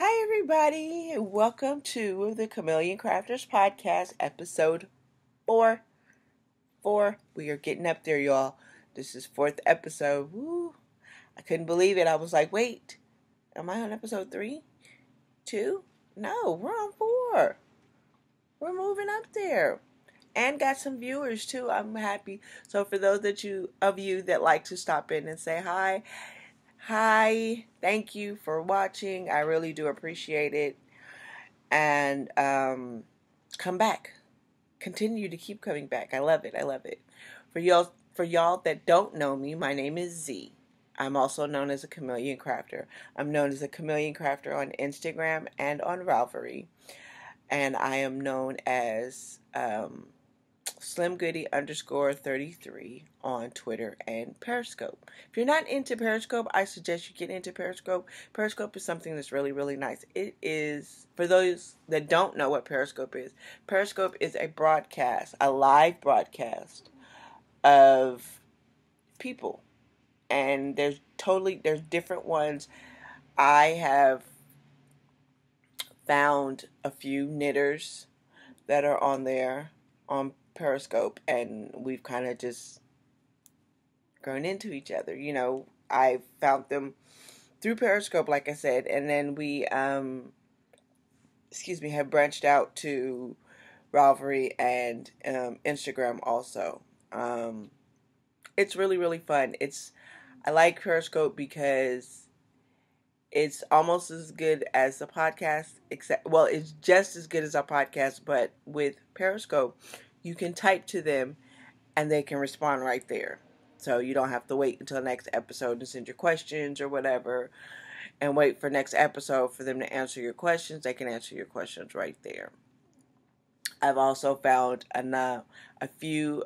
Hi, everybody. Welcome to the Chameleon Crafters Podcast, episode 4. We are getting up there, y'all. This is 4th episode. Woo. I couldn't believe it. I was like, wait, am I on episode 3? 2? No, we're on 4. We're moving up there. And got some viewers, too. I'm happy. So for those of you that like to stop in and say hi, thank you for watching. I really do appreciate it. And come back. Continue to keep coming back. I love it. For y'all that don't know me, my name is Z. I'm also known as a Chameleon Crafter. I'm known as a Chameleon Crafter on Instagram and on Ravelry. And I am known as SlimGoody_33 on Twitter and Periscope. If you're not into Periscope, I suggest you get into Periscope. Periscope is something that's really, really nice. It is, for those that don't know what Periscope is a broadcast, a live broadcast of people. And there's different ones. I have found a few knitters that are on there on Periscope, and we've kind of just grown into each other. You know, I found them through Periscope, like I said, and then we, have branched out to Ravelry and Instagram also. It's really, really fun. I like Periscope because it's almost as good as a podcast, it's just as good as a podcast, but with Periscope, you can type to them and they can respond right there. So you don't have to wait until the next episode to send your questions or whatever and wait for next episode for them to answer your questions. They can answer your questions right there. I've also found a few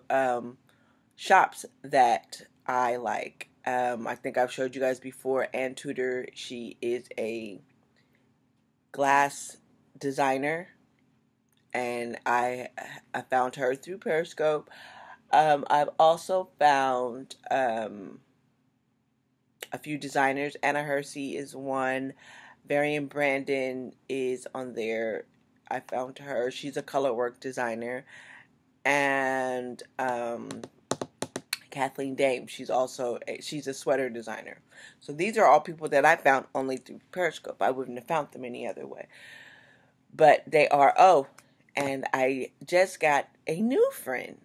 shops that I like. I think I've showed you guys before, Ann Tudor. She is a glass designer, and I found her through Periscope. I've also found a few designers. Anna Hersey is one. Varian Brandon is on there. I found her. She's a colorwork designer. And Kathleen Dame, she's a sweater designer. So these are all people that I found only through Periscope. I wouldn't have found them any other way. But they are, and I just got a new friend.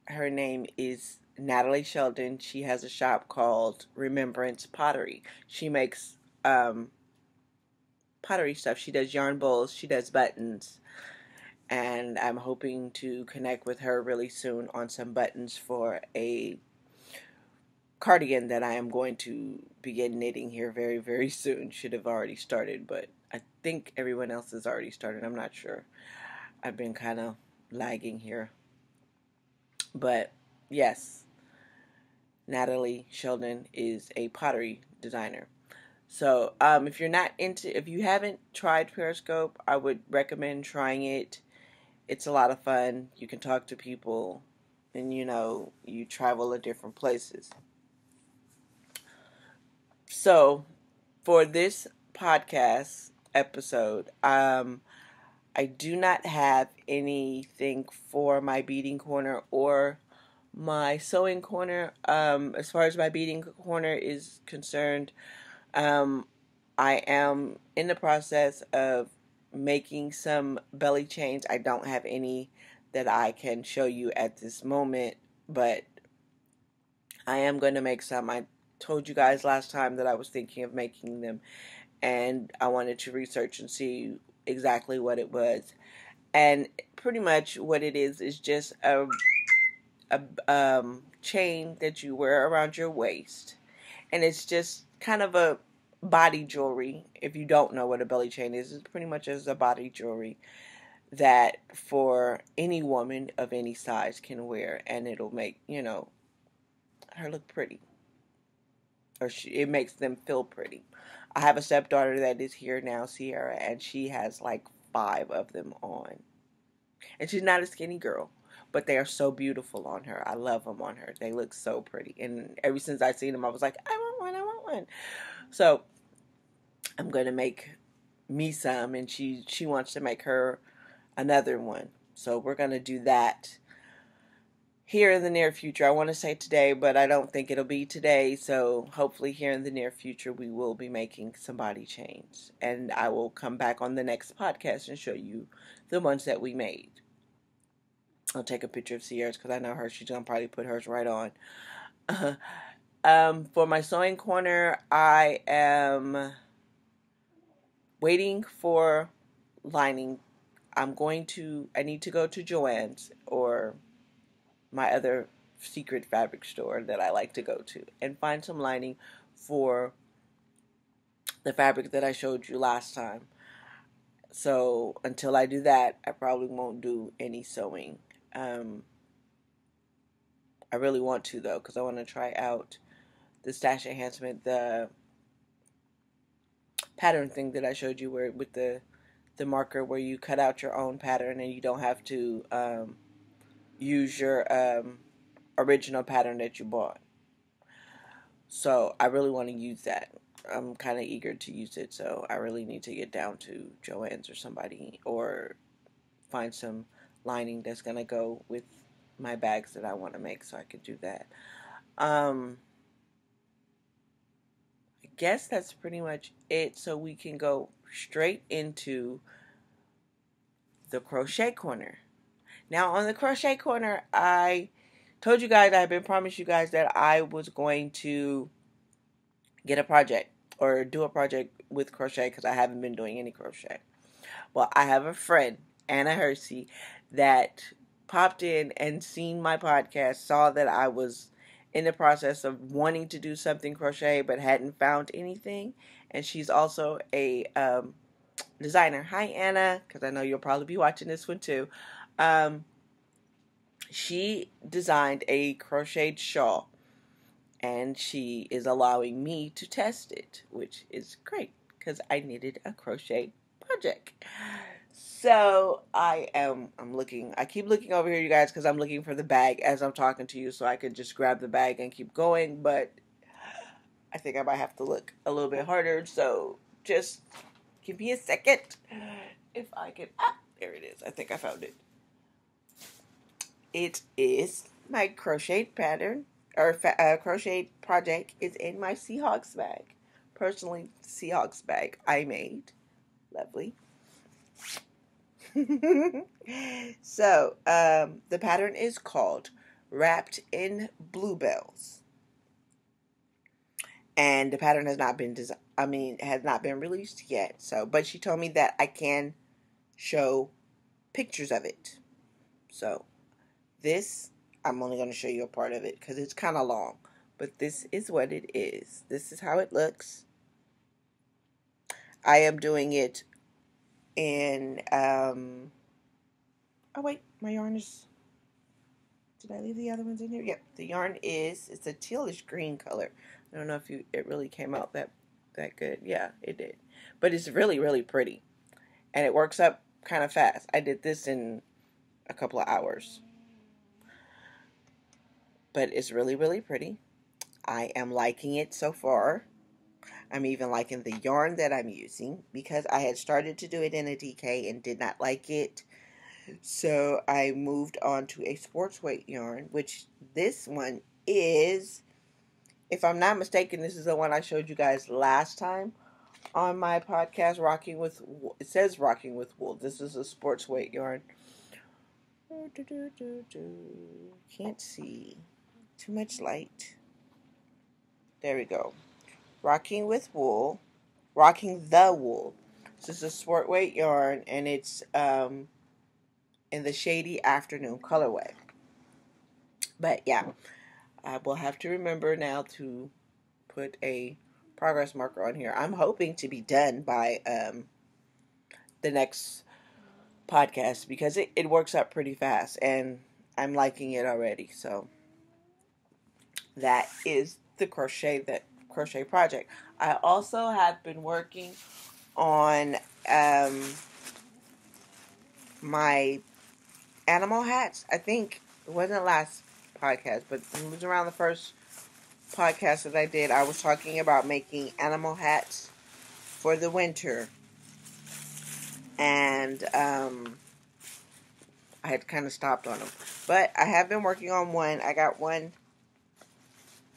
Her name is Natalie Sheldon. She has a shop called Remembrance Pottery. She makes pottery stuff. She does yarn bowls. She does buttons. And I'm hoping to connect with her really soon on some buttons for a cardigan that I am going to begin knitting here very, very soon. Should have already started, but I think everyone else has already started. I'm not sure. I've been kind of lagging here. But yes, Natalie Sheldon is a pottery designer. So if you haven't tried Periscope, I would recommend trying it. It's a lot of fun. You can talk to people, and you travel to different places. So for this podcast episode, I do not have anything for my beading corner or my sewing corner. As far as my beading corner is concerned, I am in the process of making some belly chains. I don't have any that I can show you at this moment, but I am going to make some. I told you guys last time that I was thinking of making them, and I wanted to research and see exactly what it was. And pretty much what it is just a chain that you wear around your waist, and it's just kind of a body jewelry. If you don't know what a belly chain is, it's pretty much as a body jewelry that for any woman of any size can wear, and it'll make her look pretty, or it makes them feel pretty. I have a stepdaughter that is here now, Sierra, and she has like 5 of them on. And she's not a skinny girl, but they are so beautiful on her. I love them on her. They look so pretty. And ever since I seen them, I was like, I want one. So I'm going to make me some, and she wants to make her another one. So we're going to do that here in the near future. I want to say today, but I don't think it'll be today. So hopefully here in the near future, we will be making some body chains. And I will come back on the next podcast and show you the ones that we made. I'll take a picture of Sierra's because I know her. She's going to probably put hers right on. For my sewing corner, I am waiting for lining. I need to go to Joann's or my other secret fabric store that I like to go to and find some lining for the fabric that I showed you last time. So until I do that, I probably won't do any sewing. I really want to though, because I want to try out the stash enhancement, the pattern thing that I showed you where with the marker where you cut out your own pattern and you don't have to use your original pattern that you bought. So I really want to use that. I'm kind of eager to use it, so I really need to get down to Joann's or somebody or find some lining that's going to go with my bags that I want to make so I could do that. I guess that's pretty much it, so we can go straight into the crochet corner. Now on the crochet corner, I told you guys, I've been promised you guys that I was going to get a project or do a project with crochet because I haven't been doing any crochet. Well, I have a friend, Anna Hersey, that popped in and seen my podcast, saw that I was in the process of wanting to do something crochet but hadn't found anything, and she's also a designer. Hi, Anna, because I know you'll probably be watching this one too. She designed a crocheted shawl, and she is allowing me to test it, which is great because I needed a crochet project. So I'm looking. I keep looking over here, you guys, because I'm looking for the bag as I'm talking to you, so I could just grab the bag and keep going. But I think I might have to look a little bit harder. So just give me a second. If I can, there it is. I think I found it. It is my crocheted pattern or crochet project is in my Seahawks bag. Personally, Seahawks bag I made. Lovely. So, the pattern is called Wrapped in Bluebells. And the pattern has not been has not been released yet. So, but she told me that I can show pictures of it. So, this, I'm only going to show you a part of it because it's kind of long. But this is what it is. This is how it looks. I am doing it in, oh wait, my yarn is, did I leave the other ones in here? Yep, the yarn it's a tealish green color. I don't know if it really came out that good. Yeah, it did. But it's really, really pretty. And it works up kind of fast. I did this in a couple of hours. But it's really, really pretty. I am liking it so far. I'm even liking the yarn that I'm using because I had started to do it in a DK and did not like it. So I moved on to a sports weight yarn, which this one is, if I'm not mistaken, this is the one I showed you guys last time on my podcast, Rocking with Wool. It says Rocking with Wool. This is a sports weight yarn. Can't see. Too much light. There we go. Rocking with Wool. Rocking the Wool. This is a sport weight yarn, and it's in the Shady Afternoon colorway. But yeah, I will have to remember now to put a progress marker on here. I'm hoping to be done by the next podcast because it works up pretty fast, and I'm liking it already. So that is the crochet project. I also have been working on my animal hats. I think it wasn't the last podcast, but it was around the first podcast that I did. I was talking about making animal hats for the winter. and I had kind of stopped on them. But I have been working on one. I got one.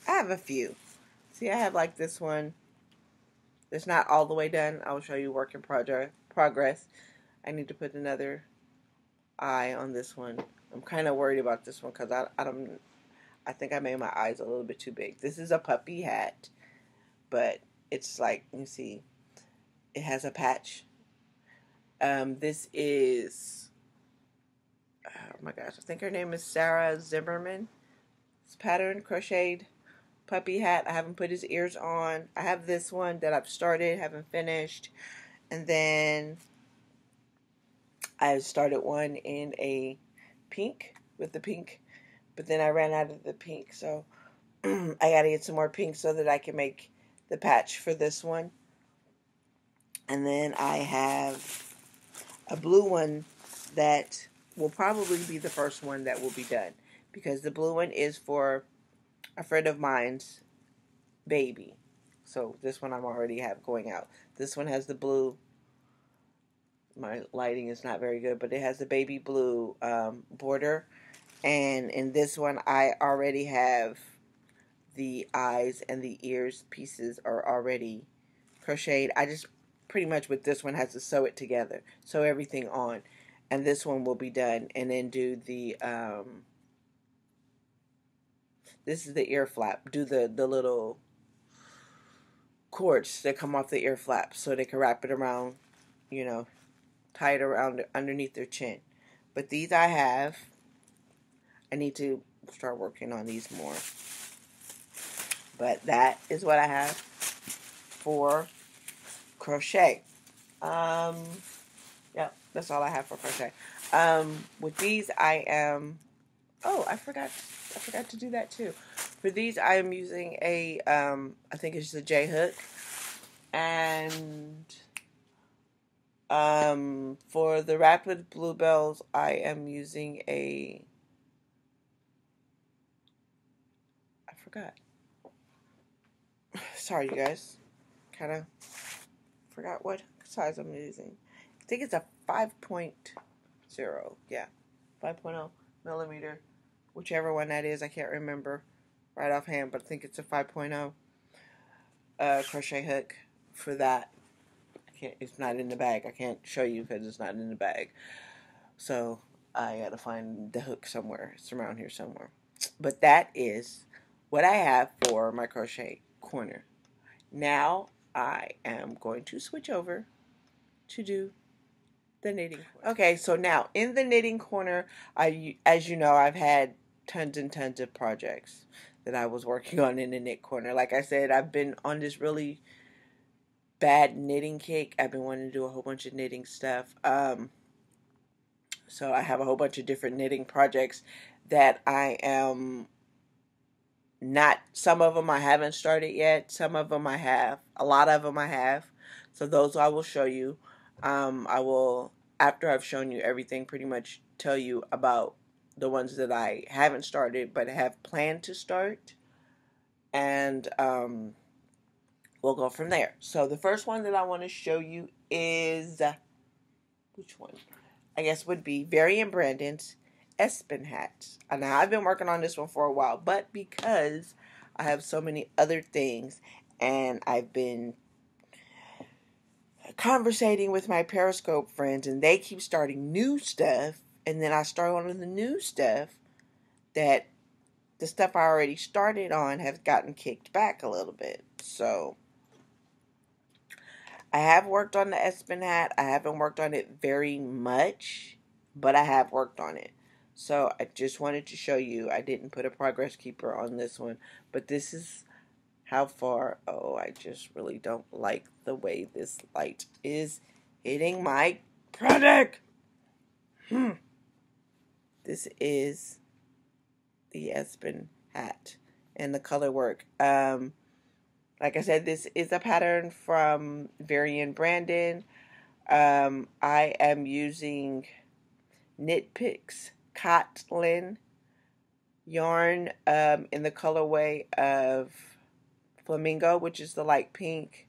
I have a few. See, I have like this one. It's not all the way done. I will show you work in progress. I need to put another eye on this one. I'm kind of worried about this one because I think I made my eyes a little bit too big. This is a puppy hat, but it's like, you see, it has a patch. This is, oh my gosh, I think her name is Sarah Zimmerman. It's pattern crocheted puppy hat. I haven't put his ears on. I have this one that I've started, haven't finished. And then I started one in a pink, with the pink, but then I ran out of the pink, so I gotta get some more pink so that I can make the patch for this one. And then I have a blue one that will probably be the first one that will be done, because the blue one is for a friend of mine's baby. So this one I'm already have going out. This one has the blue. My lighting is not very good, but it has the baby blue border. And in this one, I already have the eyes and the ears pieces are already crocheted. I just pretty much with this one has to sew it together, sew everything on, and this one will be done. And then do the this is the ear flap. Do the little cords that come off the ear flap so they can wrap it around, you know, tie it around underneath their chin. But these I have. I need to start working on these more. But that is what I have for crochet. Yeah, that's all I have for crochet. With these I am, oh, I forgot to do that too. For these I am using a, I think it's a J hook. And for the Rapid Bluebells I am using a, I forgot. Sorry, you guys. Kind of forgot what size I'm using. I think it's a 5.0. Yeah, 5.0 millimeter. Whichever one that is, I can't remember right offhand, but I think it's a 5.0 crochet hook for that. It's not in the bag. I can't show you because it's not in the bag. So I gotta find the hook somewhere. It's around here somewhere. But that is what I have for my crochet corner. Now I am going to switch over to do the knitting corner. Okay, so now in the knitting corner, as you know, I've had tons and tons of projects that I was working on in the knit corner. Like I said, I've been on this really bad knitting kick. I've been wanting to do a whole bunch of knitting stuff. So I have a whole bunch of different knitting projects that I am not, some of them I haven't started yet. Some of them I have. A lot of them I have. So those I will show you. I will, after I've shown you everything, pretty much tell you about the ones that I haven't started but have planned to start. And we'll go from there. So the first one that I want to show you is, which one? I guess would be Varian Brandon's Espen hats. Now I've been working on this one for a while, but because I have so many other things and I've been conversating with my Periscope friends and they keep starting new stuff, and then I start on the new stuff, that the stuff I already started on has gotten kicked back a little bit. So I have worked on the Espen hat. I haven't worked on it very much, but I have worked on it. So I just wanted to show you. I didn't put a progress keeper on this one, but this is how far. Oh, I just really don't like the way this light is hitting my product. This is the Espen hat and the color work. Like I said, this is a pattern from Varian Brandon. I am using Knit Picks Cotton yarn in the colorway of Flamingo, which is the light pink.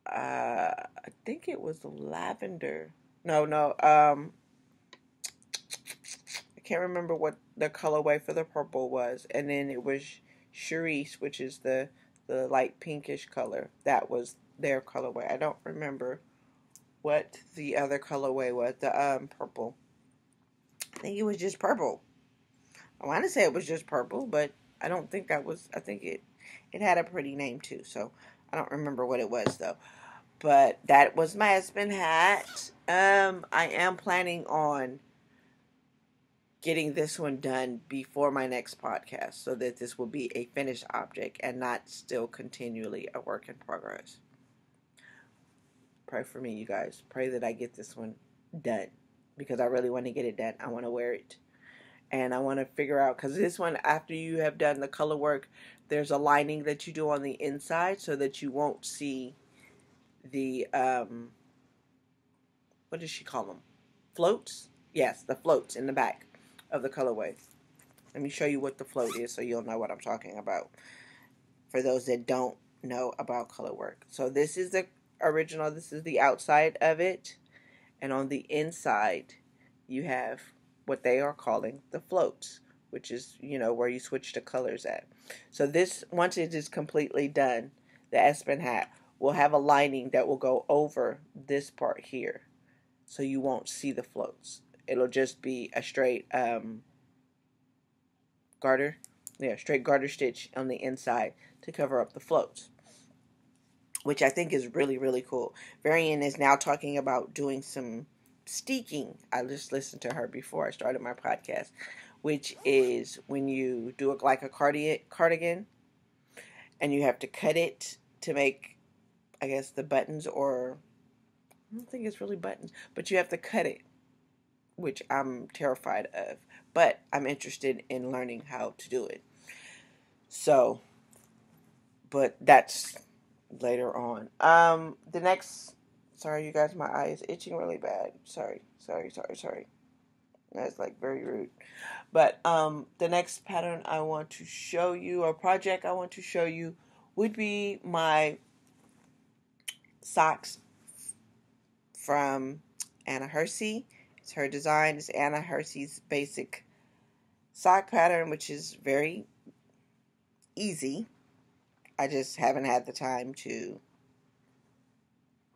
I think it was lavender. No, no. I can't remember what the colorway for the purple was, and then it was Charisse, which is the light pinkish color. That was their colorway. I don't remember what the other colorway was. The purple. I think it was just purple. I want to say it was just purple, but I don't think that was. I think it had a pretty name too. So I don't remember what it was though. But that was my Aspen hat. I am planning on getting this one done before my next podcast so that this will be a finished object and not still continually a work in progress. Pray for me, you guys. Pray that I get this one done because I really want to get it done. I want to wear it. And I want to figure out, because this one, after you have done the color work, there's a lining that you do on the inside so that you won't see the, what does she call them? Floats? Yes, the floats in the back of the colorway. Let me show you what the float is so you'll know what I'm talking about. For those that don't know about color work. So this is the original. This is the outside of it. And on the inside, you have what they are calling the floats, which is, where you switch the colors at. So this, once it is completely done, the Aspen hat will have a lining that will go over this part here. So you won't see the floats. It'll just be a straight garter. Yeah, straight garter stitch on the inside to cover up the floats, which I think is really, really cool. Varian is now talking about doing some steeking. I just listened to her before I started my podcast, which is when you do it like a cardigan and you have to cut it to make, I guess, the buttons, or I don't think it's really buttons, but you have to cut it, which I'm terrified of, but I'm interested in learning how to do it. So, but that's later on. The next, sorry you guys, my eye is itching really bad. Sorry. That's like very rude. But the next pattern I want to show you, or project I want to show you, would be my socks from Anna Hersey. It's her design. It's Anna Hersey's basic sock pattern, which is very easy. I just haven't had the time to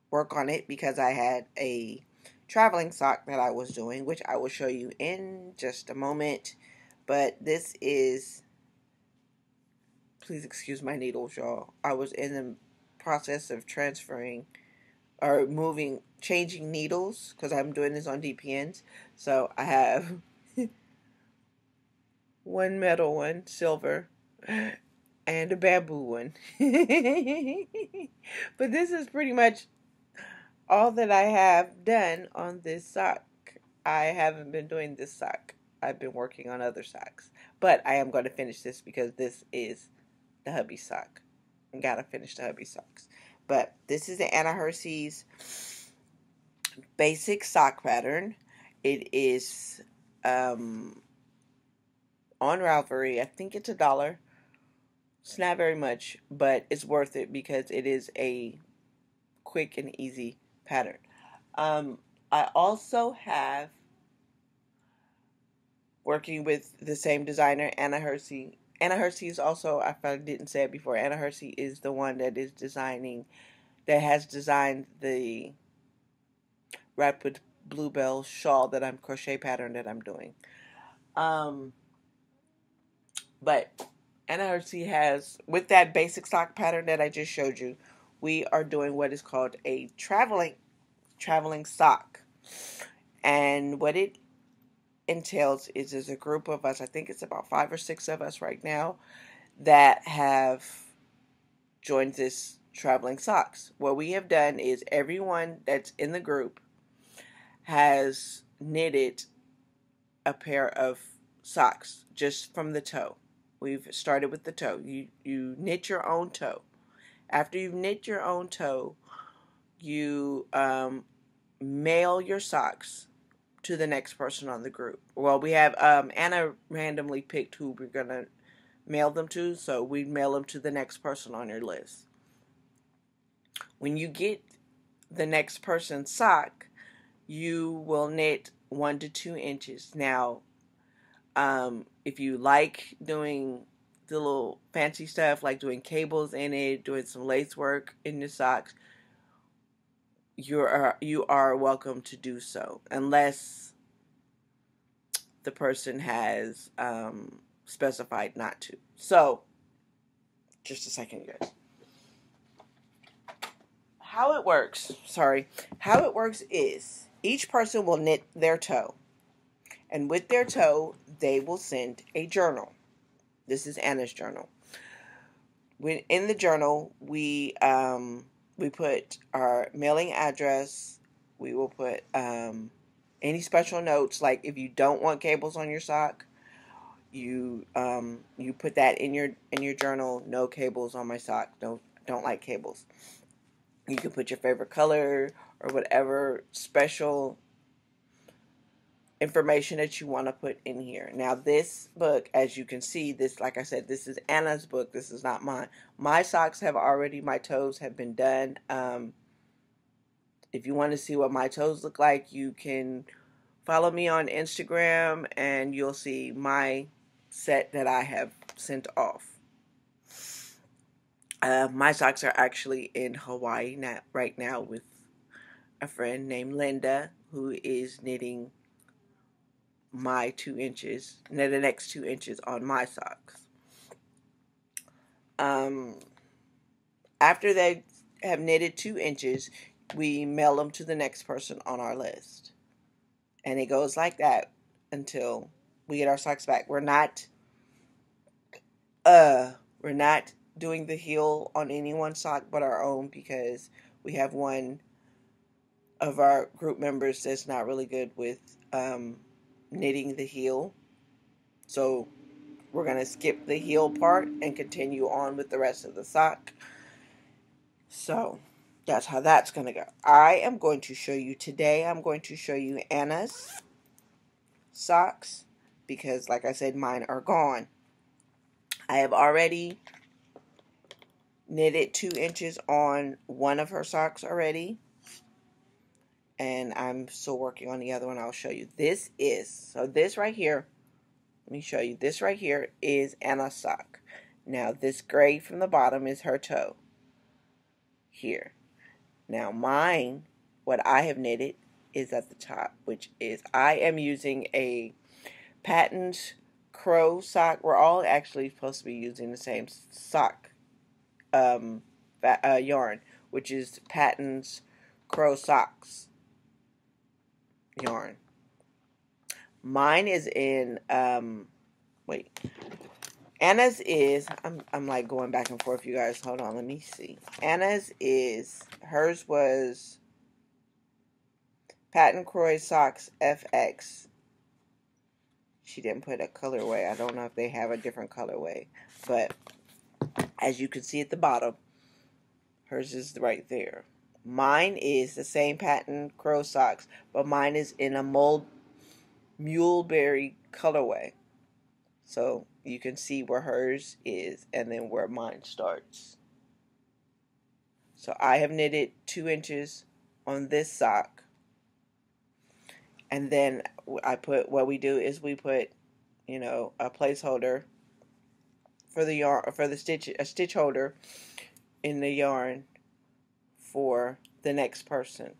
work on it because I had a traveling sock that I was doing, which I will show you in just a moment. But this is, please excuse my needles, y'all. I was in the process of transferring or changing needles because I'm doing this on DPNs. So I have one metal one, silver, and a bamboo one. But this is pretty much all that I have done on this sock. I haven't been doing this sock. I've been working on other socks. But I am going to finish this because this is the hubby sock. I gotta finish the hubby socks. But this is the Anna Hersey's basic sock pattern. It is on Ravelry. I think it's $1. It's not very much, but it's worth it because it is a quick and easy pattern. I also have, working with the same designer, Anna Hersey. Anna Hersey is also, I didn't say it before, Anna Hersey is the one that has designed the Rapid Bluebell shawl that I'm crochet pattern that I'm doing. But Anna Hersey has, with that basic sock pattern that I just showed you, we are doing what is called a traveling sock. And what it entails is there's a group of us, I think it's about 5 or 6 of us right now, that have joined this traveling socks. What we have done is everyone that's in the group has knitted a pair of socks just from the toe. We've started with the toe. You knit your own toe. After you've knit your own toe, you mail your socks to the next person on the group. Well, we have Anna randomly picked who we're going to mail them to, so we mail them to the next person on your list. When you get the next person's sock, you will knit 1 to 2 inches. Now, if you like doing the little fancy stuff, like doing cables in it, doing some lace work in the socks, you are welcome to do so, unless the person has specified not to. So, just a second, you guys. How it works is each person will knit their toe, and with their toe, they will send a journal. This is Anna's journal. In the journal, we put our mailing address. We will put any special notes, like if you don't want cables on your sock, you put that in your journal. No cables on my sock. Don't like cables. You can put your favorite color or whatever special information that you want to put in here. Now, this book, as you can see, like I said, this is Anna's book. This is not mine. My socks my toes have been done. If you want to see what my toes look like, you can follow me on Instagram and you'll see my set that I have sent off. My socks are actually in Hawaii right now with a friend named Linda, who is knitting my 2 inches, the next 2 inches on my socks. After they have knitted 2 inches, we mail them to the next person on our list. And it goes like that until we get our socks back. We're not doing the heel on anyone's sock but our own, because we have one of our group members that's not really good with knitting the heel. So we're going to skip the heel part and continue on with the rest of the sock. So that's how that's going to go. I'm going to show you Anna's socks, because like I said, mine are gone. I have already knitted 2 inches on one of her socks already, and I'm still working on the other one. I'll show you. This right here, let me show you. This right here is Anna's sock. Now, this gray from the bottom is her toe here. Now, mine, what I have knitted, is at the top, which is, I am using a patent crow sock. We're all actually supposed to be using the same sock yarn, which is Patton's Crow Socks yarn. Mine is in Anna's is, I'm like going back and forth, you guys. Hold on, let me see. Hers was Patton Crow Socks FX. She didn't put a colorway. I don't know if they have a different colorway, but as you can see at the bottom, hers is right there. Mine is the same Patton Crow Socks, but mine is in a muleberry colorway. So you can see where hers is and then where mine starts. So I have knitted 2 inches on this sock. And then what we do is we put, a placeholder for the yarn, for the stitch holder in the yarn for the next person.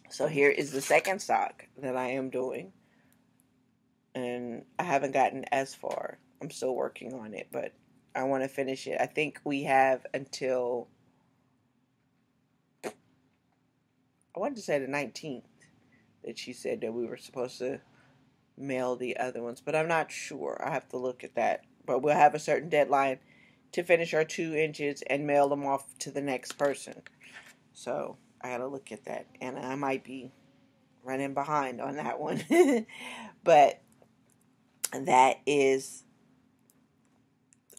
So here is the second sock that I am doing, and I haven't gotten as far. I'm still working on it, but I want to finish it. I think we have until, I wanted to say the 19th, that she said that we were supposed to mail the other ones, but I'm not sure. I have to look at that. But we'll have a certain deadline to finish our 2 inches and mail them off to the next person. So I gotta look at that, and I might be running behind on that one. But that is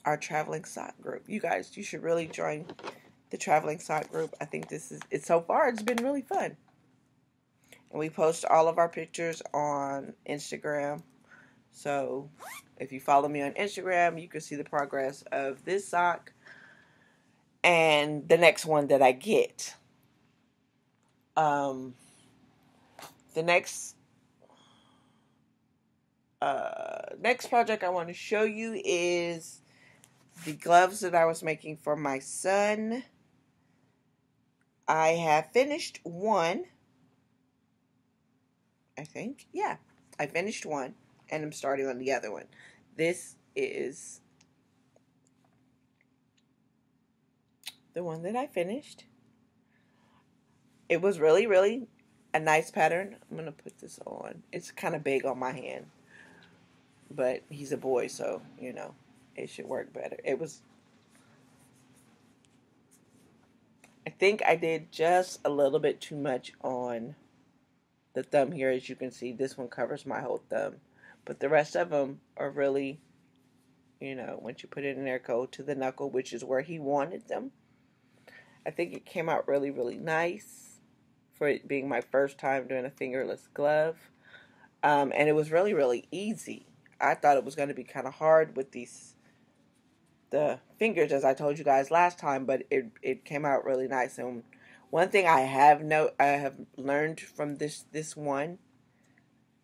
our traveling sock group. You guys, you should really join the traveling sock group. I think so far it's been really fun. And we post all of our pictures on Instagram. So if you follow me on Instagram, you can see the progress of this sock and the next one that I get. Um, the next project I want to show you is the gloves that I was making for my son. I have finished one, I think. Yeah, I finished one, and I'm starting on the other one. This is the one that I finished. It was really, really a nice pattern. I'm going to put this on. It's kind of big on my hand, but he's a boy, so, you know, it should work better. I think I did just a little bit too much on the thumb here. As you can see, this one covers my whole thumb, but the rest of them are really, you know, once you put it in there, go to the knuckle, which is where he wanted them. I think it came out really, really nice for it being my first time doing a fingerless glove. And it was really, really easy. I thought it was going to be kind of hard with the fingers, as I told you guys last time, but it came out really nice. And one thing I have learned from this one,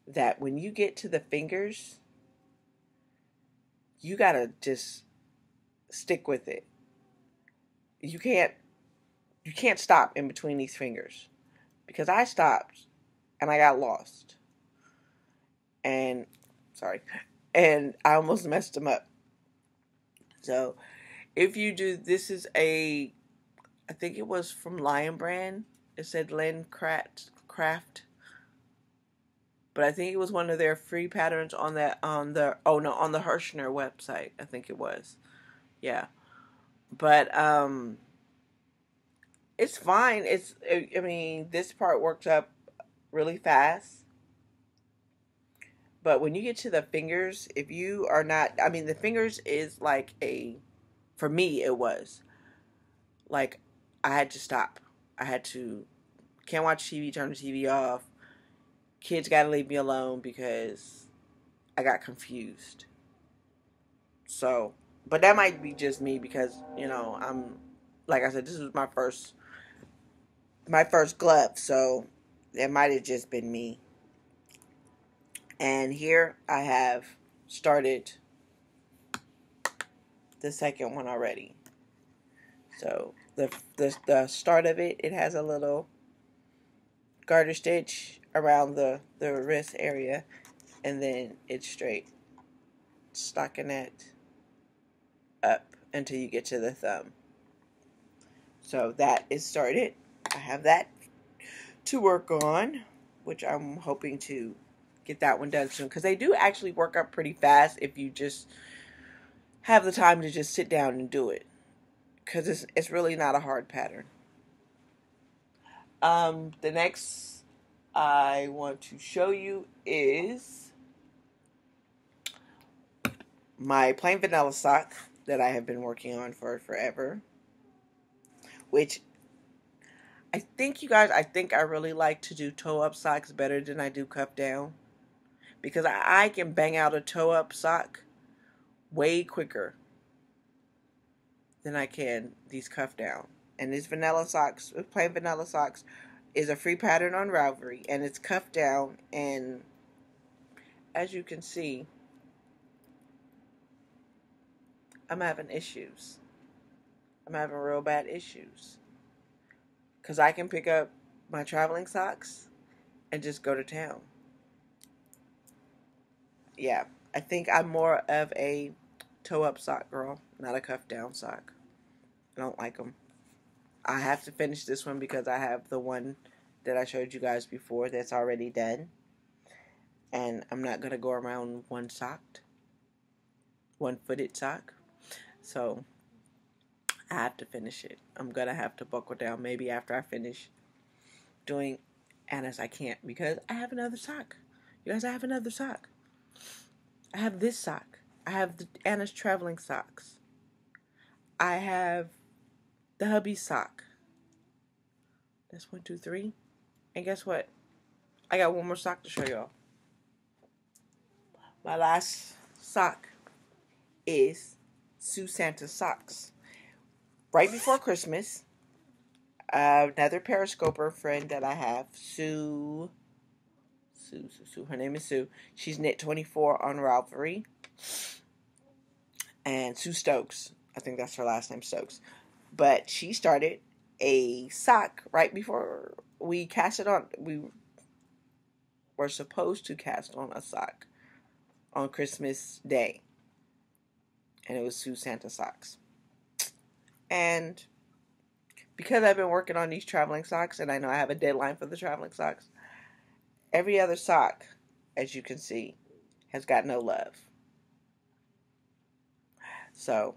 that when you get to the fingers, you gotta just stick with it. You can't stop in between these fingers, because I stopped and I got lost, and I almost messed them up. So if you do, this is I think it was from Lion Brand. It said Lynn Craft, but I think it was one of their free patterns on the Hirschner website. I think it was, yeah. But it's fine. I mean, this part works up really fast. But when you get to the fingers, if you are not, I mean, the fingers is like for me, it was like I had to stop. Can't watch TV, turn the TV off. Kids got to leave me alone because I got confused. So, but that might be just me because, you know, like I said, this was my first glove, so it might have just been me. And here I have started the second one already. So the start of it has a little garter stitch around the wrist area, and then it's straight stockinette up until you get to the thumb. So that is started. I have that to work on, which I'm hoping to get that one done soon, because they do actually work up pretty fast if you just have the time to just sit down and do it, because it's really not a hard pattern. The next I want to show you is my plain vanilla sock that I have been working on for forever, which I think, you guys, I really like to do toe-up socks better than I do cuff down, because I can bang out a toe-up sock way quicker than I can these cuff down. And these vanilla socks, plain vanilla socks, is a free pattern on Ravelry, and it's cuff down, and as you can see, I'm having issues. I'm having real bad issues, because I can pick up my traveling socks and just go to town. Yeah, I think I'm more of a toe-up sock girl, not a cuff-down sock. I don't like them. I have to finish this one because I have the one that I showed you guys before that's already done. And I'm not going to go around one-footed sock. So I have to finish it. I'm going to have to buckle down maybe after I finish doing Anna's. I can't, because I have another sock. You guys, I have another sock. I have this sock. I have the Anna's traveling socks. I have the hubby sock. That's 1, 2, 3. And guess what? I got one more sock to show y'all. My last sock is Sue Santa socks. right before Christmas, another Periscoper friend that I have, Sue, her name is Sue. She's Knit24 on Ravelry. And Sue Stokes, I think that's her last name, Stokes. But she started a sock right before we cast it on. We were supposed to cast on a sock on Christmas Day. And it was Sue Santa socks. And because I've been working on these traveling socks, and I know I have a deadline for the traveling socks, every other sock, as you can see, has got no love. So,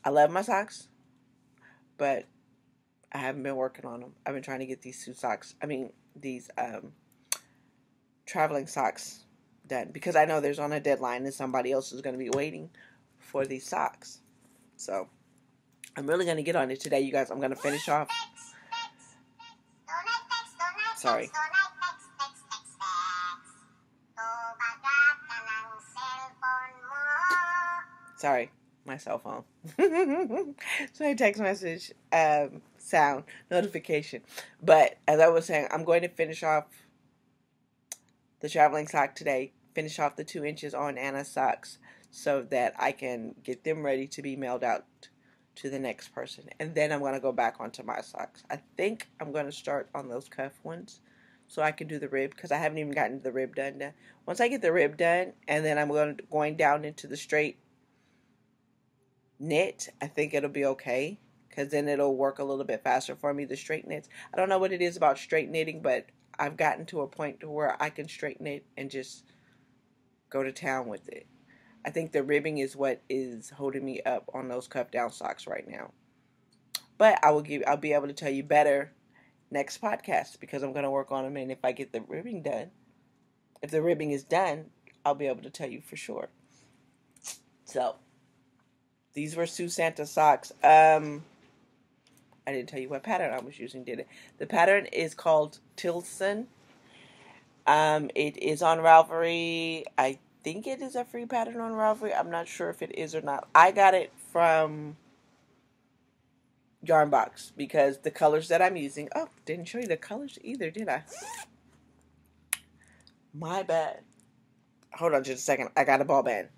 I love my socks, but I haven't been working on them. I've been trying to get these these traveling socks done, because I know there's on a deadline and somebody else is going to be waiting for these socks. So, I'm really going to get on it today, you guys. I'm going to finish off. Sorry. Sorry, my cell phone. So a text message, sound, notification. But as I was saying, I'm going to finish off the traveling sock today. Finish off the 2 inches on Anna's socks so that I can get them ready to be mailed out to the next person. And then I'm going to go back onto my socks. I think I'm going to start on those cuff ones so I can do the rib, because I haven't even gotten the rib done yet. Once I get the rib done, and then I'm going down into the straight knit, I think it'll be okay, because then it'll work a little bit faster for me, the straight knits. I don't know what it is about straight knitting, but I've gotten to a point to where I can straight knit and just go to town with it. I think the ribbing is what is holding me up on those cuff down socks right now. But I'll be able to tell you better next podcast, because I'm going to work on them, and if I get the ribbing done, if the ribbing is done, I'll be able to tell you for sure. So, these were Sue Santa socks. I didn't tell you what pattern I was using, did it? The pattern is called Tilson. It is on Ravelry. I think it is a free pattern on Ravelry. I'm not sure if it is or not. I got it from Yarn Box, because the colors that I'm using... Oh, didn't show you the colors either, did I? My bad. Hold on just a second. I got a ball band.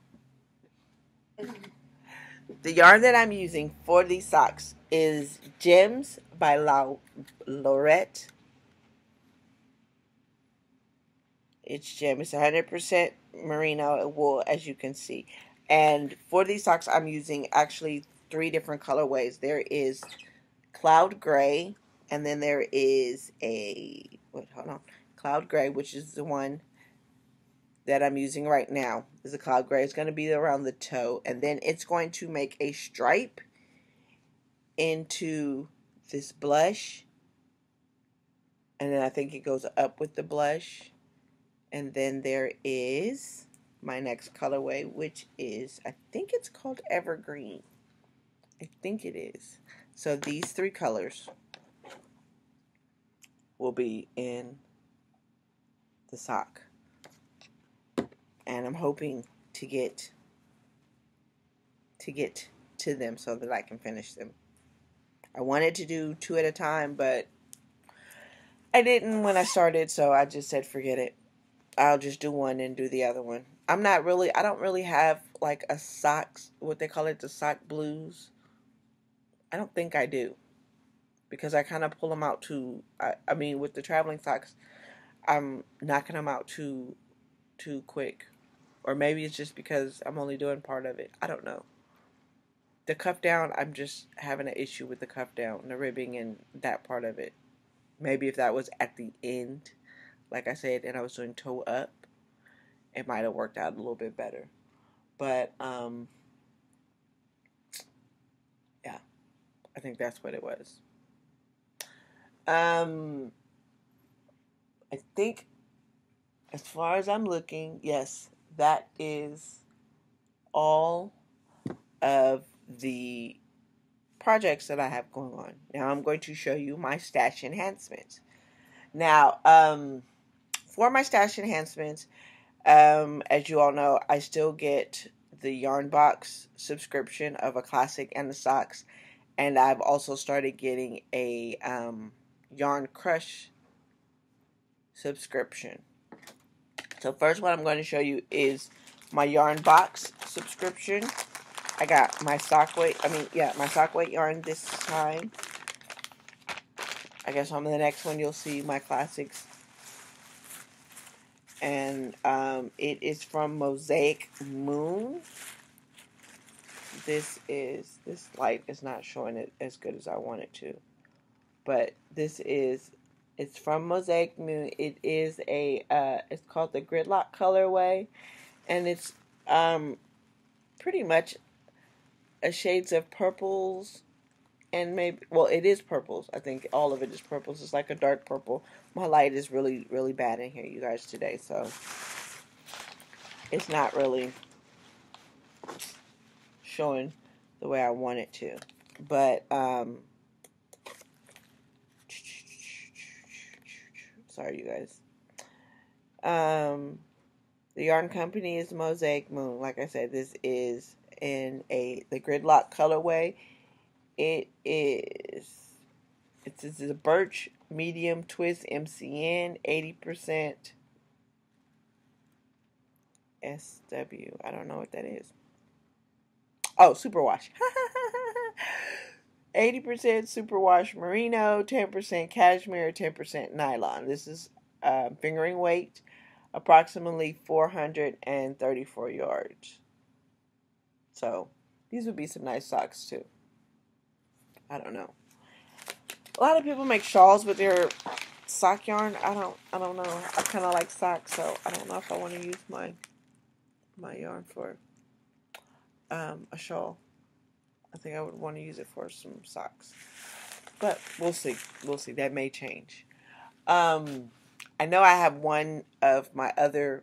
The yarn that I'm using for these socks is Gems by Lorette. It's Gem. It's 100% merino wool, as you can see. And for these socks, I'm using actually 3 different colorways. There is Cloud Gray, and then there is Cloud Gray, which is the one that I'm using right now. Is a Cloud Gray. It's going to be around the toe, and then it's going to make a stripe into this blush, and then I think it goes up with the blush. And then there is my next colorway, which is, I think it's called Evergreen. I think it is. So these 3 colors will be in the sock. And I'm hoping to get to them so that I can finish them. I wanted to do 2 at a time, but I didn't when I started, so I just said forget it. I'll just do one and do the other one. I don't really have like a socks, what they call it, the sock blues. I don't think I do, because I kind of pull them out too. I mean, with the traveling socks, I'm knocking them out too quick. Or maybe it's just because I'm only doing part of it. I don't know. The cuff down, I'm just having an issue with the cuff down, the ribbing and that part of it. Maybe if that was at the end, like I said, and I was doing toe up, it might have worked out a little bit better. But, yeah, I think that's what it was. I think, as far as I'm looking, yes, that is all of the projects that I have going on. Now I'm going to show you my stash enhancements. Now, for my stash enhancements, as you all know, I still get the Yarn Box subscription of a classic and the socks. And I've also started getting a Yarn Crush subscription. So first what I'm going to show you is my yarn box subscription. I got my sock weight, my sock weight yarn this time. I guess on the next one you'll see my classics. And it is from Mosaic Moon. This light is not showing it as good as I want it to. But it's from Mosaic Moon. It is it's called the Gridlock colorway. And it's pretty much a shades of purples and it is purples. I think all of it is purples. It's like a dark purple. My light is really, really bad in here, you guys, today. So it's not really showing the way I want it to. But, sorry, you guys. The yarn company is Mosaic Moon. Like I said, this is in the Gridlock colorway. It's a Birch Medium Twist MCN, 80% SW. I don't know what that is. Oh, superwash. 80% superwash merino, 10% cashmere, 10% nylon. This is fingering weight, approximately 434 yards. So these would be some nice socks too. I don't know. A lot of people make shawls with their sock yarn. I don't know. I kind of like socks, so I don't know if I want to use my yarn for a shawl. I think I would want to use it for some socks. But we'll see. We'll see. That may change. I know I have one of my other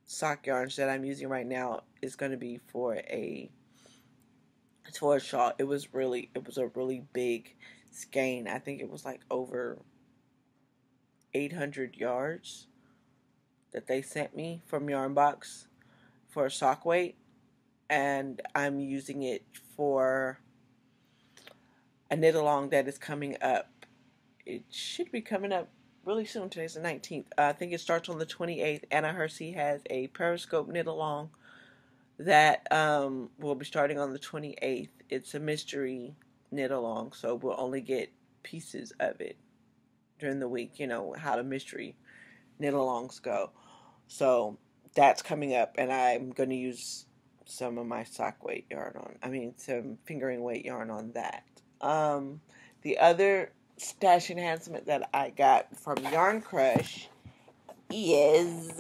sock yarns that I'm using right now is going to be for a shawl. It was a really big skein. I think it was like over 800 yards that they sent me from Yarnbox for a sock weight, and I'm using it for a knit along that is coming up. It should be coming up really soon. Today's the 19th. I think it starts on the 28th. Anna Hersey has a Periscope knit along that will be starting on the 28th. It's a mystery knit along, so we'll only get pieces of it during the week. You know how the mystery knit alongs go. So that's coming up, and I'm going to use some of my sock weight yarn some fingering weight yarn on that. The other stash enhancement that I got from Yarn Crush is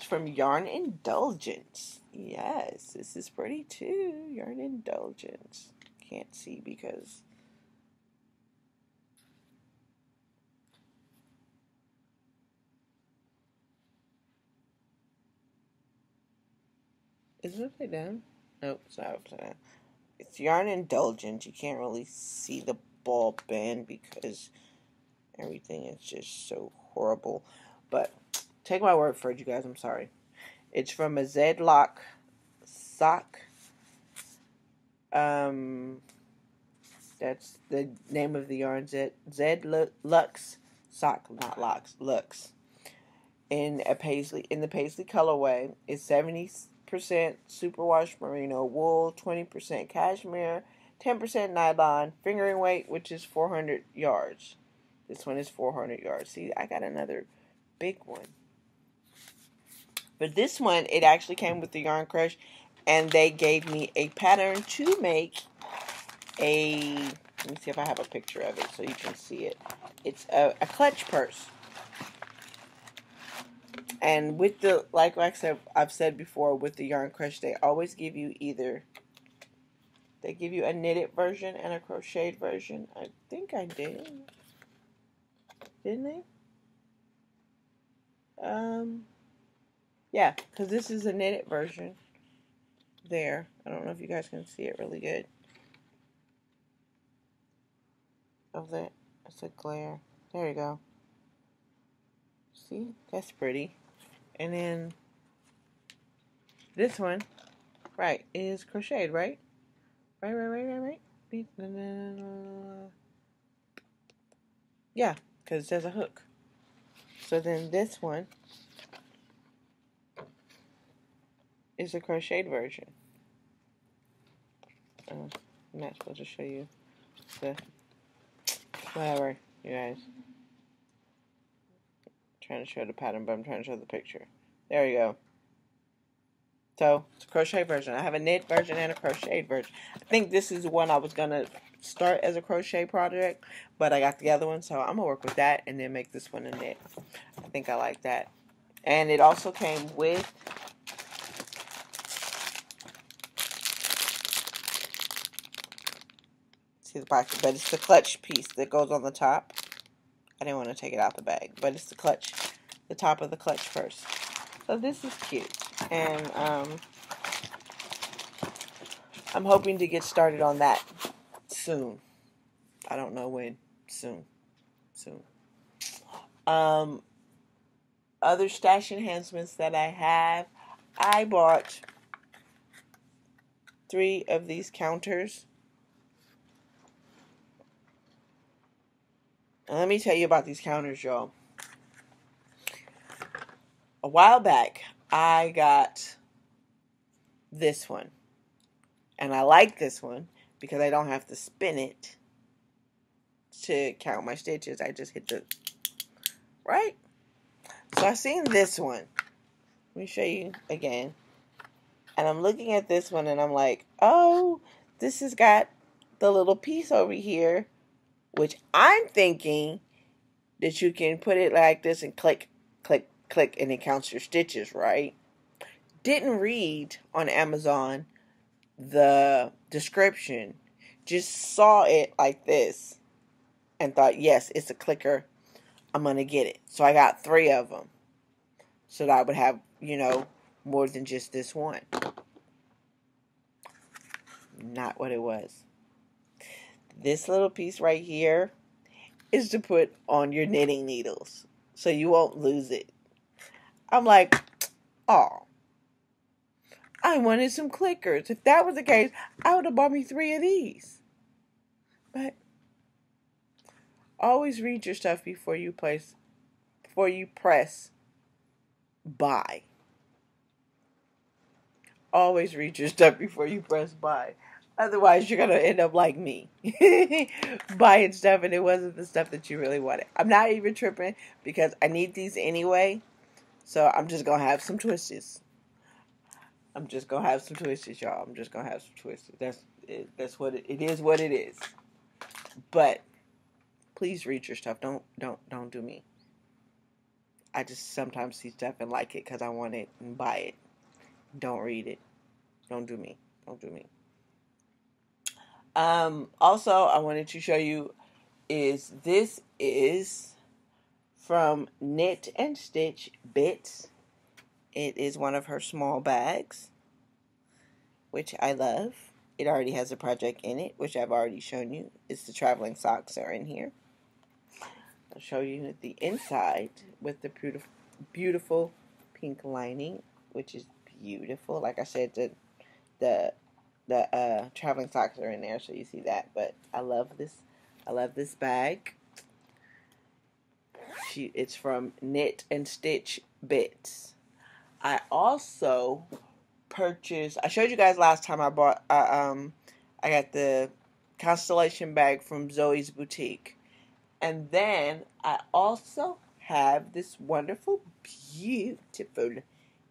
from Yarn Indulgence. Yes, this is pretty too. Yarn Indulgence. Can't see because is it upside down? Nope, it's not upside down. It's Yarn Indulgence. You can't really see the ball band because everything is just so horrible. But take my word for it, you guys. I'm sorry. It's from a Z-Lock sock. That's the name of the yarn. Lux sock, not locks. Lux. In the paisley colorway. It's 70% superwash merino wool, 20% cashmere, 10% nylon. Fingering weight, which is 400 yards. This one is 400 yards. See, I got another big one. But this one, it actually came with the Yarn Crush, and they gave me a pattern to make a, let me see if I have a picture of it so you can see it. It's a clutch purse. And with the, like I've said before, with the Yarn Crush, they always give you they give you a knitted version and a crocheted version. I think I did. Didn't they? Yeah, because this is a knitted version. There. I don't know if you guys can see it really good. Of that. It's a glare. There you go. See? That's pretty. And then this one Right. It is crocheted, right? Right. Yeah, because there's a hook. So then this one is a crocheted version. I'm not supposed to show you the whatever, you guys. I'm trying to show the pattern, but I'm trying to show the picture. There you go. So it's a crochet version. I have a knit version and a crocheted version. I think this is one I was gonna start as a crochet project, but I got the other one, so I'm gonna work with that and then make this one a knit. I think I like that. And it also came with see the box, but it's the clutch piece that goes on the top. I didn't want to take it out the bag, but it's the clutch, the top of the clutch purse. So this is cute, and I'm hoping to get started on that soon. I don't know when. Soon. Other stash enhancements that I have, I bought 3 of these counters. And let me tell you about these counters, y'all. A while back, I got this one. And I like this one because I don't have to spin it to count my stitches. I just hit the, right? So I seen this one. Let me show you again. And I'm looking at this one and I'm like, oh, this has got the little piece over here, which I'm thinking that you can put it like this and click, click, click, and it counts your stitches, right? Didn't read on Amazon the description. Just saw it like this and thought, yes, it's a clicker. I'm going to get it. So I got 3 of them so that I would have, more than just this one. Not what it was. This little piece right here is to put on your knitting needles so you won't lose it. I'm like, oh, I wanted some clickers. If that was the case, I would have bought me 3 of these. But always read your stuff before you press buy. Always read your stuff before you press buy. Otherwise, you're going to end up like me. Buying stuff and it wasn't the stuff that you really wanted. I'm not even tripping because I need these anyway. So I'm just going to have some twists. I'm just going to have some twists, y'all. I'm just going to have some twists. That's what it is what it is. But please read your stuff. Don't do me. I just sometimes see stuff and like it because I want it and buy it. Don't read it. Don't do me. Also, I wanted to show you this is from Knit and Stitch Bits. It is one of her small bags, which I love. It already has a project in it, which I've already shown you. It's the traveling socks are in here. I'll show you the inside with the beautiful pink lining, which is beautiful. Like I said, the traveling socks are in there, so you see that. But I love this bag. It's from Knit and Stitch Bits. I also purchased. I showed you guys last time I got the Constellation bag from Zoe's Boutique. And then I also have this wonderful, beautiful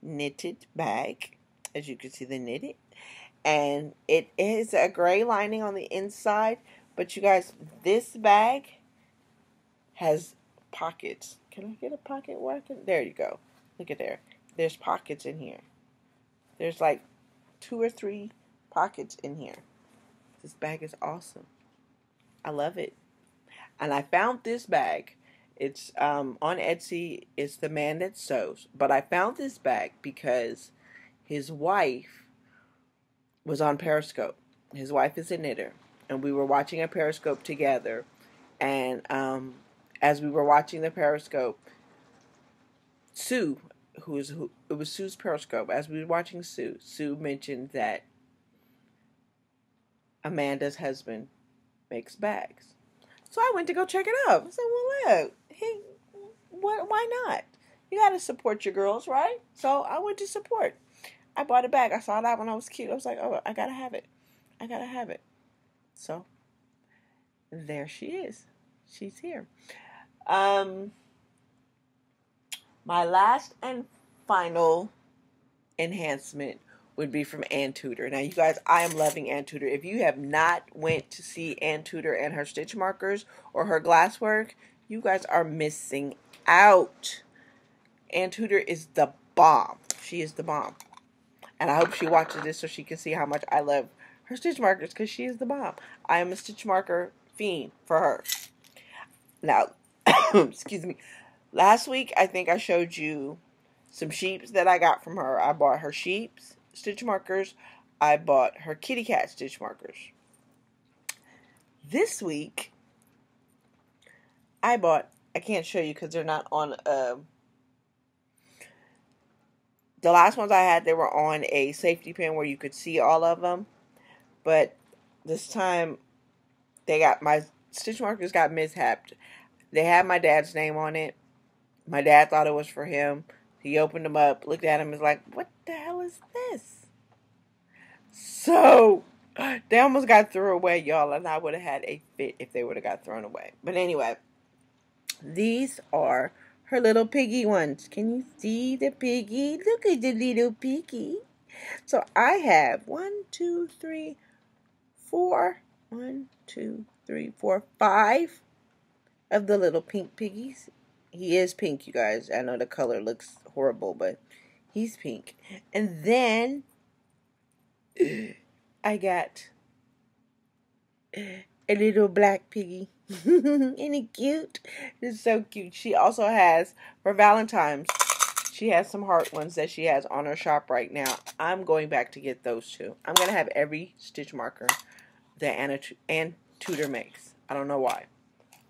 knitted bag. As you can see, the knitted. And it is a gray lining on the inside. But you guys, this bag has pockets. Can I get a pocket working? There you go. Look at there. There's pockets in here. There's like 2 or 3 pockets in here. This bag is awesome. I love it. And I found this bag. It's on Etsy. It's The Man That Sews. But I found this bag because his wife was on Periscope. His wife is a knitter. And we were watching a Periscope together. And as we were watching the Periscope, Sue who it was Sue's Periscope. As we were watching Sue mentioned that Amanda's husband makes bags. So I went to go check it out. I said, well, look, hey, why not? You got to support your girls, right? So I went to support. I bought a bag. I saw that when I was cute. I was like, oh, I got to have it. I got to have it. So there she is. She's here. My last and final enhancement would be from Ann Tudor. Now, you guys, I am loving Ann Tudor. If you have not went to see Ann Tudor and her stitch markers or her glasswork, you guys are missing out. Ann Tudor is the bomb. She is the bomb. And I hope she watches this so she can see how much I love her stitch markers, because she is the bomb. I am a stitch marker fiend for her. Now, excuse me. Last week, I think I showed you some sheeps that I got from her. I bought her sheeps stitch markers. I bought her kitty cat stitch markers. This week, I can't show you because they're not on, the last ones I had, they were on a safety pin where you could see all of them. But this time, my stitch markers got mishapped. They had my dad's name on it. My dad thought it was for him. He opened them up, looked at them, and was like, what the hell is this? So, they almost got thrown away, y'all, and I would have had a fit if they would have got thrown away. But anyway, these are her little piggy ones. Can you see the piggy? Look at the little piggy. So, I have 5 of the little pink piggies. He is pink, you guys. I know the color looks horrible, but he's pink. And then I got a little black piggy. Isn't he cute? It's so cute. She also has, for Valentine's, she has some heart ones that she has on her shop right now. I'm going back to get those too. I'm going to have every stitch marker that Ann Tudor makes. I don't know why,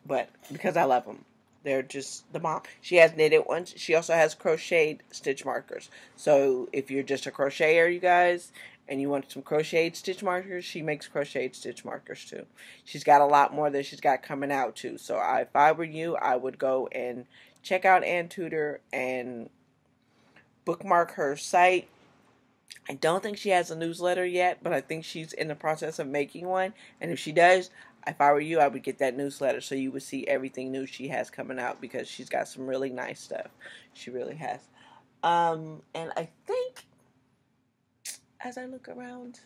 but because I love them. They're just the bomb. She has knitted ones. She also has crocheted stitch markers. So if you're just a crocheter, you guys, and you want some crocheted stitch markers, she makes crocheted stitch markers too. She's got a lot more that she's got coming out too. So if I were you, I would go and check out Ann Tudor and bookmark her site. I don't think she has a newsletter yet, but I think she's in the process of making one. And if she does, if I were you, I would get that newsletter so you would see everything new she has coming out, because she's got some really nice stuff. She really has. And I think, as I look around,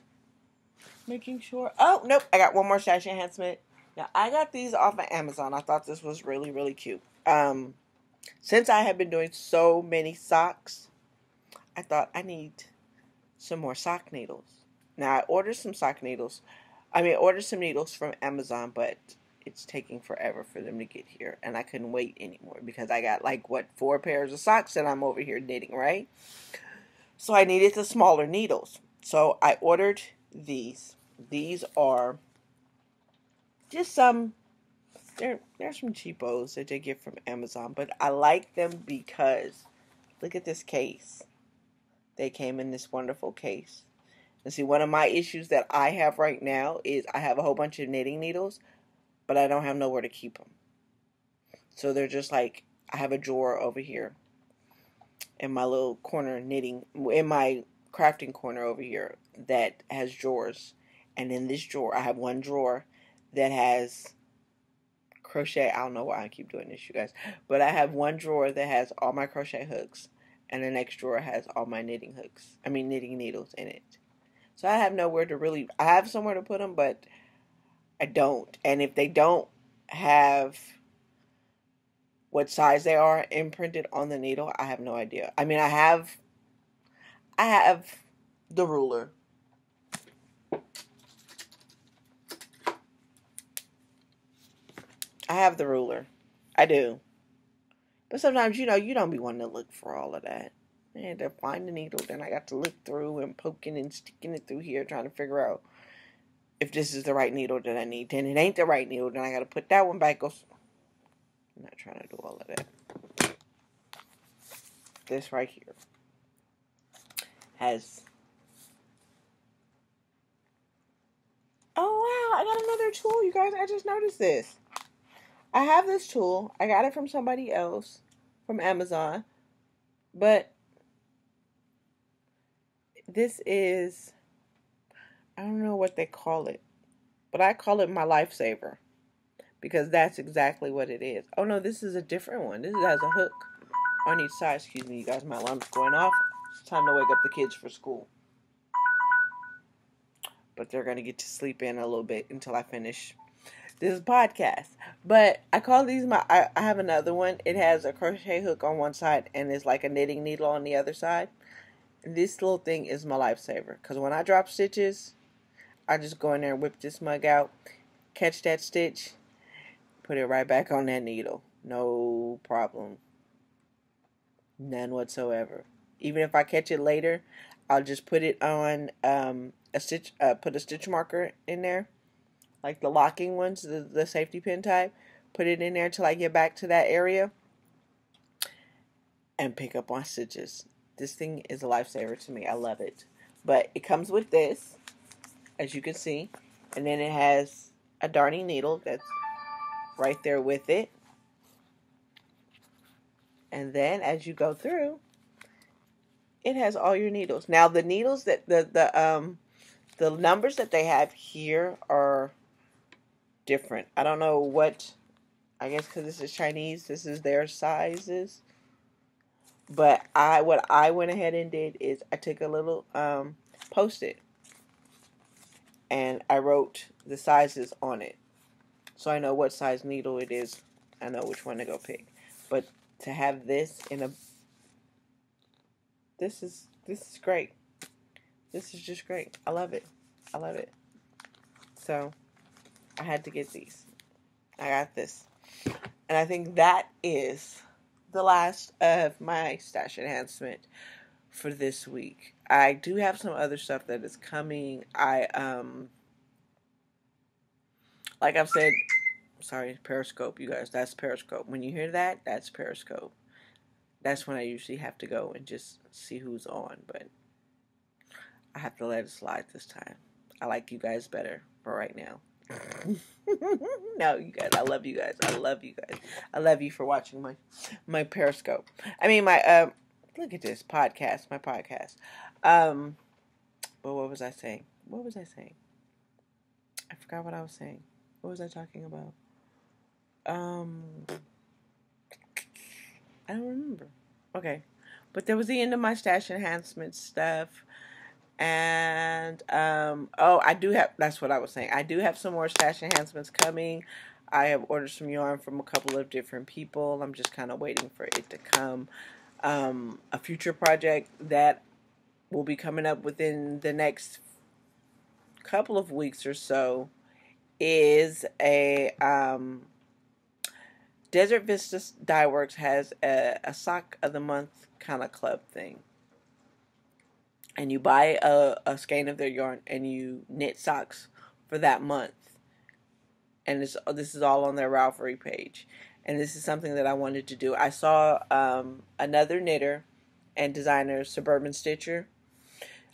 making sure. Oh, nope. I got one more stash enhancement. Now, I got these off of Amazon. I thought this was really, really cute. Since I have been doing so many socks, I thought I need some more sock needles. Now, I ordered some needles from Amazon, but it's taking forever for them to get here, and I couldn't wait anymore because I got 4 pairs of socks that I'm over here knitting, right? So I needed the smaller needles. So I ordered these. These are just they're some cheapos that they get from Amazon, but I like them because look at this case. They came in this wonderful case. And see, one of my issues that I have right now is I have a whole bunch of knitting needles, but I don't have nowhere to keep them. So they're just I have a drawer over here in my little corner in my crafting corner over here that has drawers. And in this drawer, I have one drawer that has crochet. I don't know why I keep doing this, you guys. But I have one drawer that has all my crochet hooks. And the next drawer has all my knitting needles in it. So I have nowhere to I have somewhere to put them, but I don't. And if they don't have what size they are imprinted on the needle, I have no idea. I mean, I have the ruler. I have the ruler. I do. But sometimes, you don't be wanting to look for all of that. I had to find the needle, then I got to look through and poking and sticking it through here, trying to figure out if this is the right needle that I need. Then it ain't the right needle, then I got to put that one back. I'm not trying to do all of that. this right here has... Oh, wow. I got another tool, you guys. I just noticed this. I have this tool. I got it from somebody else, from Amazon. But this is... I don't know what they call it. But I call it my lifesaver. Because that's exactly what it is. Oh, no. This is a different one. This has a hook on each side. Excuse me, you guys. My alarm's going off. It's time to wake up the kids for school. But they're going to get to sleep in a little bit until I finish this podcast. But I call these I have another one. It has a crochet hook on one side and it's like a knitting needle on the other side. And this little thing is my lifesaver. Because when I drop stitches, I just go in there and whip this mug out, catch that stitch, put it right back on that needle. No problem. None whatsoever. Even if I catch it later, I'll just put it on put a stitch marker in there, like the locking ones, the safety pin type. Put it in there till I get back to that area and pick up on stitches. This thing is a lifesaver to me. I love it. But it comes with this, as you can see, and then it has a darning needle that's right there with it. And then as you go through, it has all your needles. Now the needles that the numbers that they have here are different. I don't know what, I guess because this is Chinese, this is their sizes. But what I went ahead and did is I took a little Post-it and I wrote the sizes on it. So I know what size needle it is. I know which one to go pick. But to have this in a... This is great. This is just great. I love it. I love it. So, I had to get these. I got this. And I think that is the last of my stash enhancement for this week. I do have some other stuff that is coming. Like I've said, sorry, Periscope, you guys. That's Periscope. When you hear that, that's Periscope. That's when I usually have to go and just see who's on. But I have to let it slide this time. I like you guys better for right now. No, you guys. I love you guys. I love you guys. I love you for watching my Periscope. I mean, look at this podcast. My podcast. But what was I saying? I forgot what I was saying. What was I talking about? I don't remember. Okay. But there was the end of my stash enhancement stuff. And, I do have, that's what I was saying. I do have some more stash enhancements coming. I have ordered some yarn from a couple of different people. I'm just kind of waiting for it to come. A future project that will be coming up within the next couple of weeks or so is a, Desert Vista Dye Works has a sock of the month kind of club thing. And you buy a skein of their yarn and you knit socks for that month. And this is all on their Ravelry page. And this is something that I wanted to do. I saw another knitter and designer, Suburban Stitcher.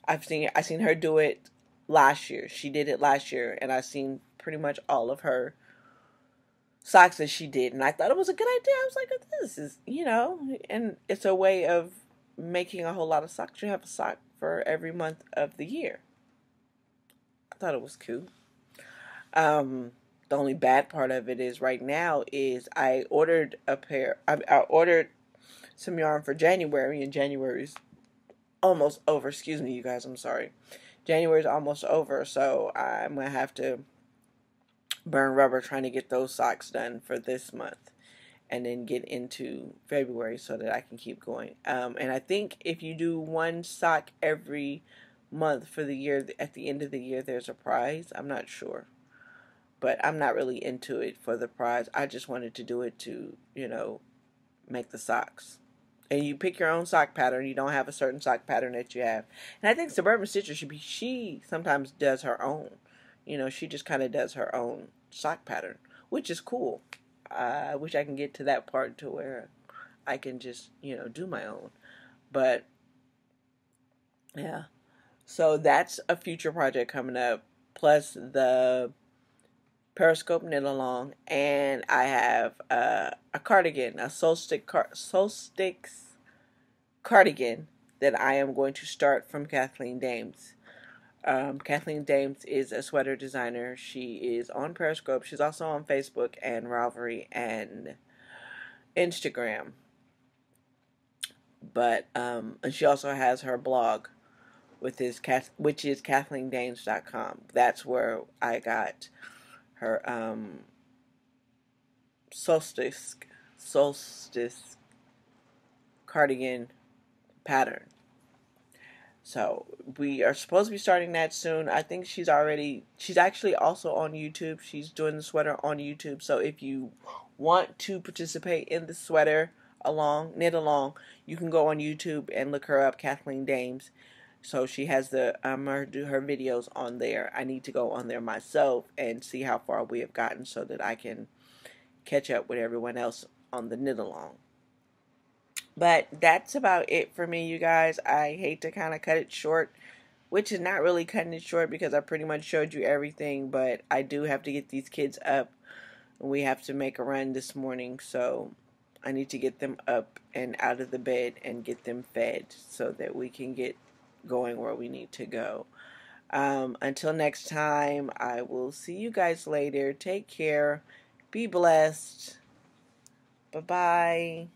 I seen her do it last year. She did it last year, and I seen pretty much all of her socks that she did. And I thought it was a good idea. I was like, this is, and it's a way of making a whole lot of socks. You have a sock for every month of the year. I thought it was cool. The only bad part of it is right now is I ordered I ordered some yarn for January, and January's almost over. Excuse me, you guys. I'm sorry. January's almost over, so I'm going to have to burn rubber trying to get those socks done for this month. And then get into February so that I can keep going. And I think if you do one sock every month for the year, at the end of the year, there's a prize. I'm not sure. But I'm not really into it for the prize. I just wanted to do it to, make the socks. And you pick your own sock pattern. You don't have a certain sock pattern that you have. And I think Suburban Stitcher she sometimes does her own. She just kind of does her own sock pattern, which is cool. I wish I can get to that part to where I can just, do my own. But yeah, so that's a future project coming up. Plus the Periscope knit along, and I have a cardigan, a solstice cardigan that I am going to start from Kathleen Dames. Kathleen Dames is a sweater designer. She is on Periscope. She's also on Facebook and Ravelry and Instagram. But and she also has her blog which is KathleenDames.com. That's where I got her solstice cardigan pattern. So we are supposed to be starting that soon. I think she's actually also on YouTube. She's doing the sweater on YouTube. So if you want to participate in the sweater knit along, you can go on YouTube and look her up, Kathleen Dames. So she has her videos on there. I need to go on there myself and see how far we have gotten so that I can catch up with everyone else on the knit along. But that's about it for me, you guys. I hate to kind of cut it short, which is not really cutting it short because I pretty much showed you everything, but I do have to get these kids up. We have to make a run this morning, so I need to get them up and out of the bed and get them fed so that we can get going where we need to go. Until next time, I will see you guys later. Take care. Be blessed. Bye-bye.